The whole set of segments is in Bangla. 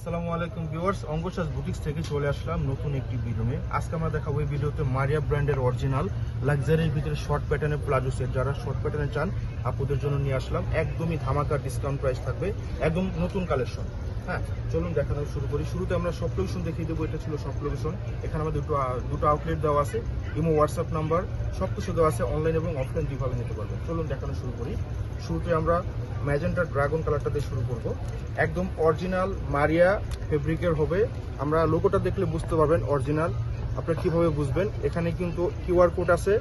আসসালামু আলাইকুম ভিউয়ার্স, অঙ্গসাজ বুটিক্স থেকে চলে আসলাম নতুন একটি ভিডিওতে। আজকে আমরা দেখাবো এই ভিডিওতে মারিয়া ব্র্যান্ডের অরিজিনাল লাক্সারির ভিতরে শর্ট প্যাটার্নের প্লাজো সেট। যারা শর্ট প্যাটার্নে চান আপুদের জন্য নিয়ে আসলাম। একদমই ধামাকা ডিসকাউন্ট প্রাইস থাকবে, একদম নতুন কালেকশন। হ্যাঁ, চলুন দেখানো শুরু করি। শুরুতে আমরা সব লোকেশন দেখিয়ে দেবো। এটা ছিল সব লোকেশন। এখানে আমাদের দুটো আউটলেট দেওয়া আছে, ইমো হোয়াটসঅ্যাপ নাম্বার সব কিছু দেওয়া আছে। অনলাইন এবং অফলাইন দুইভাবে নিতে পারবেন। চলুন দেখানো শুরু করি। শুরুতে আমরা ম্যাজেন্টা ড্রাগন কালারটা দিয়ে শুরু করব। একদম অরিজিনাল মারিয়া ফেব্রিকের হবে। আমরা লোগোটা দেখলে বুঝতে পারবেন অরিজিনাল। আপনারা কিভাবে বুঝবেন, এখানে কিন্তু কিউআর কোড আছে,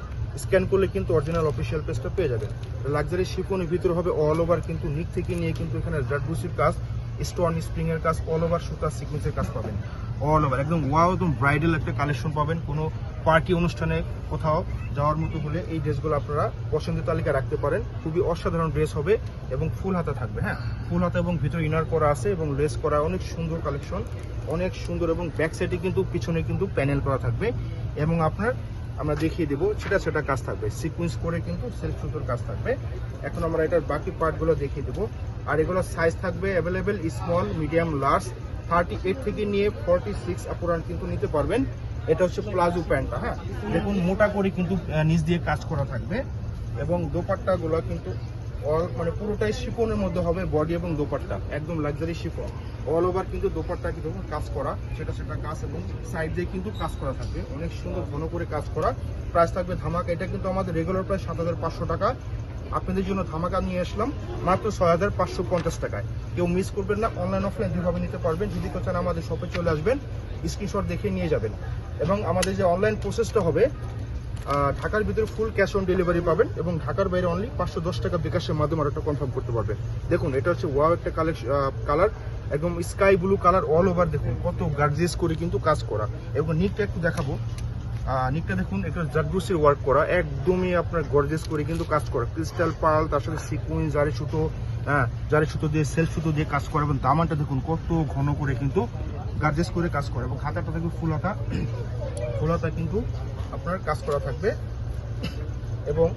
স্ক্যান করলে কিন্তু অরিজিনাল অফিসিয়াল পেজটা পেয়ে যাবেন। লাক্সারি শিফনের ভিতরে হবে অল ওভার, কিন্তু নিক থেকে নিয়ে কিন্তু এখানে জারদুসির কাজ, স্টোন স্প্রিং এর কাজ, অল ওভার সুতা সিকোয়েন্সের কাজ পাবেন। অল ওভার একদম ওয়াও, একদম ব্রাইডাল একটা কালেকশন পাবেন। কোনো পার্টি অনুষ্ঠানে কোথাও যাওয়ার মতো হলে এই ড্রেসগুলো আপনারা পছন্দের তালিকা রাখতে পারেন। খুবই অসাধারণ ড্রেস হবে এবং ফুল হাতা থাকবে। হ্যাঁ, ফুল হাতা এবং ভিতরে ইনার করা আছে এবং লেস করা, অনেক সুন্দর কালেকশন, অনেক সুন্দর। এবং ব্যাক সাইডে কিন্তু পিছনে কিন্তু প্যানেল করা থাকবে এবং আমরা দেখিয়ে দেবো সেটা কাজ থাকবে, সিকোয়েন্স করে কিন্তু সেলফ সুতোর কাজ থাকবে। এখন আমরা এটার বাকি পার্টগুলো দেখিয়ে দেবো। আর এগুলো সাইজ থাকবে অ্যাভেলেবেল স্মল, মিডিয়াম, লার্জ। 38 থেকে নিয়ে 46 আপুরান কিন্তু নিতে পারবেন। এটা হচ্ছে প্লাজো প্যান্টটা। হ্যাঁ, দেখুন মোটা করে কিন্তু নিচ দিয়ে কাজ করা থাকবে এবং দোপাট্টাগুলো কিন্তু মানে পুরোটাই শিফনের মধ্যে হবে। বডি এবং দোপাট্টা একদম লাক্সারি শিফন। অল ওভার কিন্তু দোপাট্টা কিন্তু কাজ করা, সেটা কাজ এবং সাইড দিয়ে কিন্তু কাজ করা থাকবে। অনেক সুন্দর ঘন করে কাজ করা। প্রাইস থাকবে ধামাকা। এটা কিন্তু আমাদের রেগুলার প্রাইস 7,500 টাকা। আপনাদের জন্য ধামাকা নিয়ে আসলাম মাত্র 6,550 টাকায়। কেউ মিস করবেন না। অনলাইন অফলাইন দুইভাবে নিতে পারবেন। যদি কেউ চান আমাদের শপে চলে আসবেন, স্ক্রিনশট দেখে নিয়ে যাবেন। এবং আমাদের যে অনলাইন প্রসেসটা হবে, ঢাকার ভিতরে ফুল ক্যাশ অন ডেলিভারি পাবেন এবং ঢাকার বাইরে অনলি 510 টাকা বিকাশের মাধ্যমে অর্ডারটা কনফার্ম করতে পারবেন। দেখুন এটা হচ্ছে ওয়াও একটা কালার, একদম sky blue colour. All over দেখুন কত গার্জিয়াস করে কিন্তু কাজ করা। এবং নিকটা একটু দেখাবো। নিকটা দেখুন, এটা জারদুসির ওয়ার্ক করা, একদমই আপনার গর্জিয়াস করে কিন্তু কাজ করা। ক্রিস্টাল পার্ল, তার সাথে সিকুইন, জারি সুতো, জারি সুতো দিয়ে সেলফ সুতো দিয়ে কাজ করা। এবং দামানটা দেখুন কত ঘন করে কিন্তু গার্জিয়াস করে কাজ করে। এবং হাতাটা দেখুন ফুল হাতা, ফুল হাতা কিন্তু আপনার কাজ করা থাকবে। এবং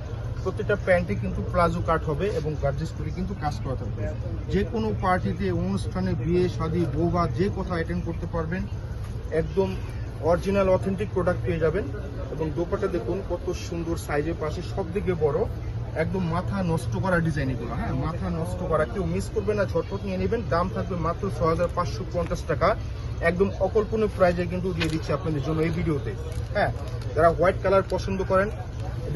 প্রত্যেকটা প্যান্টে কিন্তু প্লাজো কাট হবে এবং গার্জিয়াস করে কিন্তু কাজ করা থাকবে। যে কোনো পার্টিতে, অনুষ্ঠানে, বিয়ে শাদী, বৌভাত যে কোথাও অ্যাটেন্ড করতে পারবেন। একদম অরিজিনাল অথেন্টিক প্রোডাক্ট পেয়ে যাবেন। এবং দোপাট্টা দেখুন কত সুন্দর, সাইজের পাশে সব দিকে বড়, একদম মাথা নষ্ট করা ডিজাইন এগুলো। হ্যাঁ, মাথা নষ্ট করা, কেউ মিস করবে না, ঝটপট নিয়ে নেবেন। দাম থাকবে মাত্র 6,550 টাকা। একদম অকল্পনীয় প্রাইজে কিন্তু দিয়ে দিচ্ছি আপনাদের জন্য এই ভিডিওতে। হ্যাঁ, যারা হোয়াইট কালার পছন্দ করেন,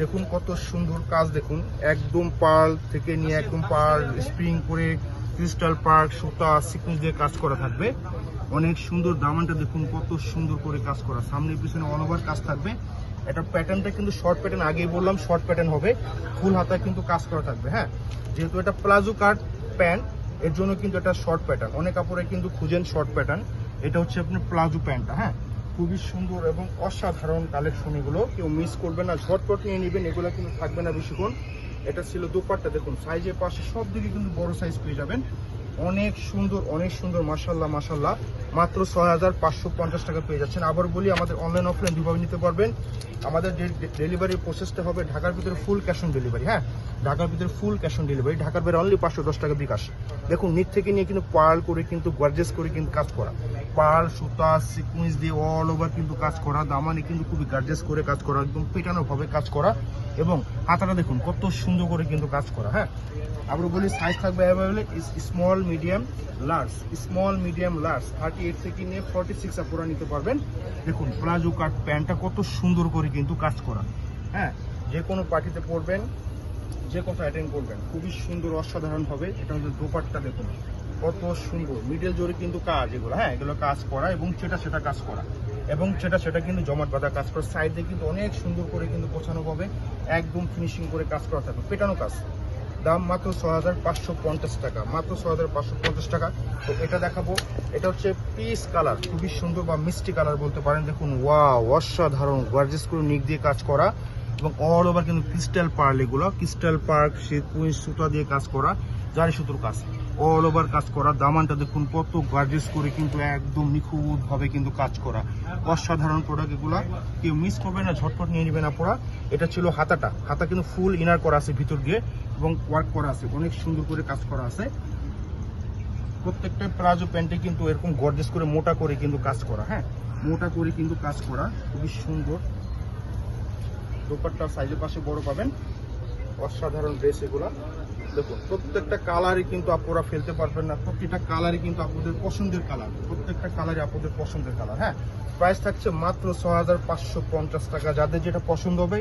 দেখুন কত সুন্দর কাজ। দেখুন একদম পার্ল থেকে নিয়ে একদম পার্ল স্প্রিং করে ক্রিস্টাল পার্ক সুতা সিকুয়েন্স দিয়ে কাজ করা থাকবে। অনেক সুন্দর। দামানটা দেখুন কত সুন্দর করে কাজ করা, সামনে পিছনে অল ওভার কাজ থাকবে। এটা প্যাটার্নটা কিন্তু শর্ট প্যাটার্ন, আগেই বললাম শর্ট প্যাটার্ন হবে। ফুল হাতা কিন্তু কাজ করা থাকবে। হ্যাঁ, যেহেতু এটা প্লাজো কাট প্যান্ট, এর জন্য কিন্তু এটা শর্ট প্যাটার্ন। অনেক কাপড়ে কিন্তু খুঁজেন শর্ট প্যাটার্ন, এটা হচ্ছে আপনার প্লাজো প্যান্টটা। হ্যাঁ, খুবই সুন্দর এবং অসাধারণ কালেকশন এগুলো, কেউ মিস করবে না, ঝটপট নিয়ে নেবেন। এগুলো কিন্তু থাকবে না বেশিক্ষণ। এটা ছিল দোপাট্টা, দেখুন সাইজের পাশে সব দিকে কিন্তু বড় সাইজ পেয়ে যাবেন। অনেক সুন্দর, অনেক সুন্দর, মাশাল্লাহ মাশাল্লাহ। মাত্র 6,550 টাকা পেয়ে যাচ্ছেন। আবার বলি, আমাদের অনলাইন অফলাইন দুভাবে নিতে পারবেন। আমাদের যে ডেলিভারি প্রসেসটা হবে ঢাকার ভিতরে ফুল ক্যাশ অন ডেলিভারি। হ্যাঁ, ঢাকার ভিতরে ফুল ক্যাশ অন ডেলিভারি। ঢাকার বাইরে অনলি 510 টাকা বিকাশ। দেখুন নিচ থেকে নিয়ে কিন্তু পার্ল করে কিন্তু গর্জিয়াস করে কিন্তু কাজ করা, পার্ল সুতা সিকুয়েন্স দিয়ে অল ওভার কিন্তু কাজ করা। দামানে কিন্তু খুবই গার্জিয়াস করে কাজ করা, একদম পেটানো ভাবে কাজ করা। এবং হাতাটা দেখুন কত সুন্দর করে কিন্তু কাজ করা। হ্যাঁ, আবার বলি সাইজ থাকবে available small, medium, large. Small, medium, large 38 থেকে নিয়ে 46 আপনারা নিতে পারবেন। দেখুন প্লাজো কাট প্যান্টটা কত সুন্দর করে কিন্তু কাজ করা। হ্যাঁ, যে কোনো পার্টিতে পরবেন, যে কোথাও অ্যাটেন্ড করবেন, খুবই সুন্দর, অসাধারণ হবে। এটা হচ্ছে দোপাট্টা দেখুন কত সুন্দর, মিডল জোরে কিন্তু কাজ এগুলো। হ্যাঁ, এগুলো কাজ করা এবং সেটা কাজ করা এবং সেটা কিন্তু জমাট বাঁধা কাজ করা। সাইডে কিন্তু অনেক সুন্দর করে কিন্তু গোছানো হবে, একদম ফিনিশিং করে কাজ করা থাকবে, পেটানো কাজ। দাম মাত্র 6,550 টাকা, মাত্র 6,550 টাকা। তো এটা দেখাবো, এটা হচ্ছে পিস কালার, খুবই সুন্দর বা মিষ্টি কালার বলতে পারেন। দেখুন ওয়াও, অসাধারণ গর্জিয়াস করে নিক দিয়ে কাজ করা এবং অল ওভার কিন্তু ক্রিস্টাল পার্ল, এগুলো ক্রিস্টাল পার্ক সিকুয়েন্স সুতা দিয়ে কাজ করা, জারি সুতোর কাজ, অল ওভার কাজ করা। দামানটা দেখুন কত গার্জিয়াস করে কিন্তু একদম নিখুঁত ভাবে কিন্তু কাজ করা। অসাধারণ প্রোডাক্ট এগুলা, কেউ মিস করবে না, ঝটপট নিয়ে নেবেন আপনারা। এটা ছিল হাতাটা, হাতা কিন্তু ফুল ইনার করা আছে ভিতর দিয়ে এবং ওয়ার্ক করা আছে, অনেক সুন্দর করে কাজ করা আছে। প্রত্যেকটা প্লাজো প্যান্টে কিন্তু এরকম গর্জেস করে মোটা করে কিন্তু কাজ করা, হ্যাঁ মোটা করে কিন্তু কাজ করা, খুবই সুন্দর। দোপাট্টা সাইজের পাশে বড় পাবেন, অসাধারণ ড্রেস এগুলা। দেখুন প্রত্যেকটা কালারই কিন্তু আপনারা ফেলতে পারবেন না, প্রত্যেকটা কালারই কিন্তু আপনাদের পছন্দের কালার, প্রত্যেকটা কালারই আপনাদের পছন্দের কালার। হ্যাঁ, প্রাইস থাকছে মাত্র 6550 টাকা। যাদের যেটা পছন্দ হবে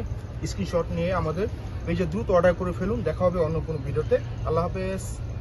স্ক্রিনশট নিয়ে আমাদের পেজে দ্রুত অর্ডার করে ফেলুন। দেখা হবে অন্য কোনো ভিডিওতে। আল্লাহ হাফেজ।